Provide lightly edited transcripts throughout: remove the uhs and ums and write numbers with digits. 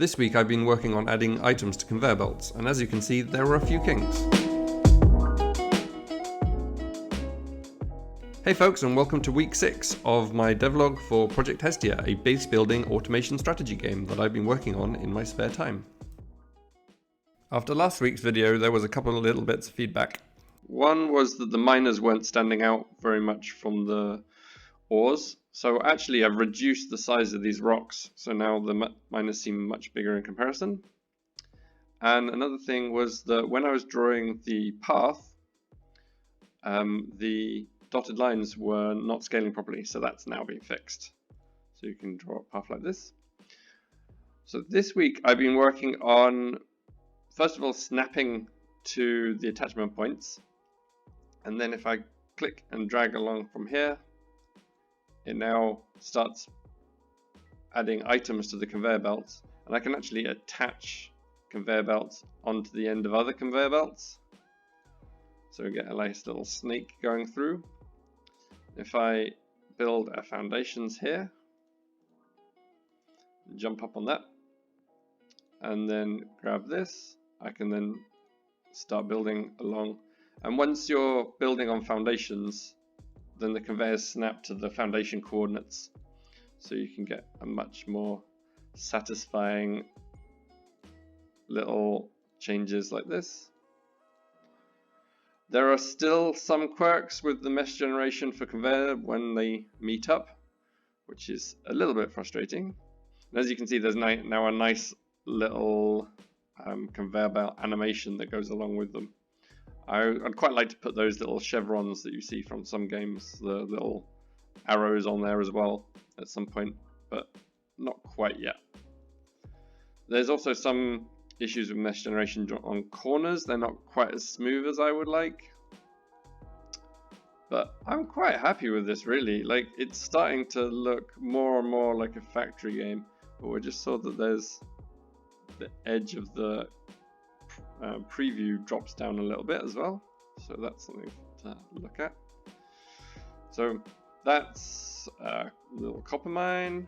This week I've been working on adding items to conveyor belts, and as you can see, there were a few kinks. Hey folks, and welcome to week 6 of my devlog for Project Hestia, a base building automation strategy game that I've been working on in my spare time. After last week's video, there was a couple of little bits of feedback. One was that the miners weren't standing out very much from the ores. So actually I've reduced the size of these rocks, so now the miners seem much bigger in comparison. And another thing was that when I was drawing the path, the dotted lines were not scaling properly, so that's now been fixed. So you can draw a path like this. So this week I've been working on, first of all, snapping to the attachment points. And then if I click and drag along from here, it now starts adding items to the conveyor belts, and I can actually attach conveyor belts onto the end of other conveyor belts. So we get a nice little snake going through. If I build our foundations here, jump up on that, and then grab this, I can then start building along. And once you're building on foundations, then the conveyors snap to the foundation coordinates, so you can get a much more satisfying little changes like this. There are still some quirks with the mesh generation for conveyor when they meet up, which is a little bit frustrating. And as you can see, there's now a nice little conveyor belt animation that goes along with them. I'd quite like to put those little chevrons that you see from some games, the little arrows on there as well at some point, but not quite yet. There's also some issues with mesh generation on corners. They're not quite as smooth as I would like, but I'm quite happy with this really. Like, it's starting to look more and more like a factory game, but we just saw that there's the edge of the preview drops down a little bit as well, so that's something to look at. So that's a little copper mine,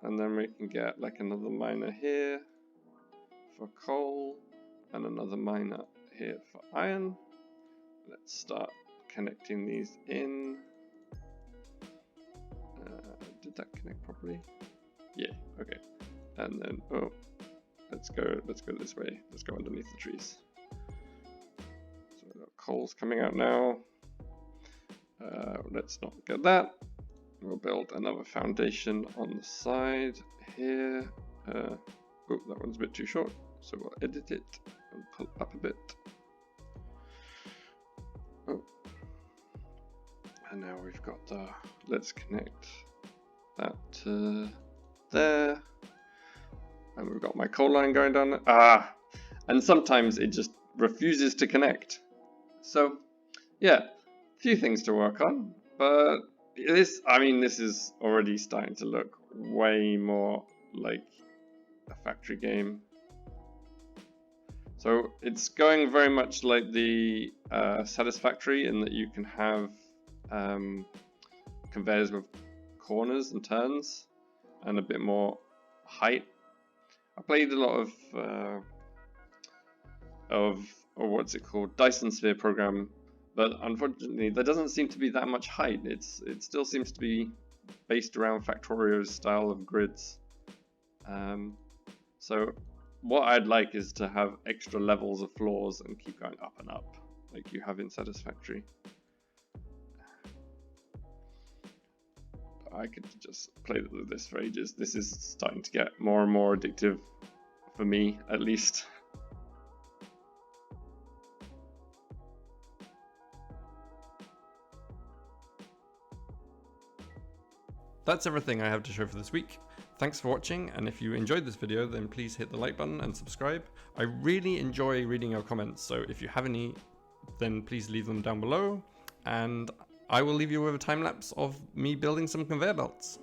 and then we can get like another miner here for coal and another miner here for iron. Let's start connecting these in. Did that connect properly? Yeah, okay. And then let's go this way. Let's go underneath the trees. So we've got coals coming out now. Let's not get that. We'll build another foundation on the side here. That one's a bit too short, so we'll edit it and pull it up a bit. And now we've got let's connect that to there. And we've got my coal line going down there. And sometimes it just refuses to connect. So yeah, a few things to work on, but this is already starting to look way more like a factory game. So it's going very much like the Satisfactory, in that you can have conveyors with corners and turns and a bit more height. I played a lot of what's it called, Dyson Sphere program, but unfortunately there doesn't seem to be that much height. It still seems to be based around Factorio's style of grids. So what I'd like is to have extra levels of floors and keep going up and up like you have in Satisfactory. I could just play with this for ages. This is starting to get more and more addictive, for me at least. That's everything I have to show for this week. Thanks for watching, and if you enjoyed this video, then please hit the like button and subscribe. I really enjoy reading your comments, so if you have any, then please leave them down below, and I will leave you with a time lapse of me building some conveyor belts.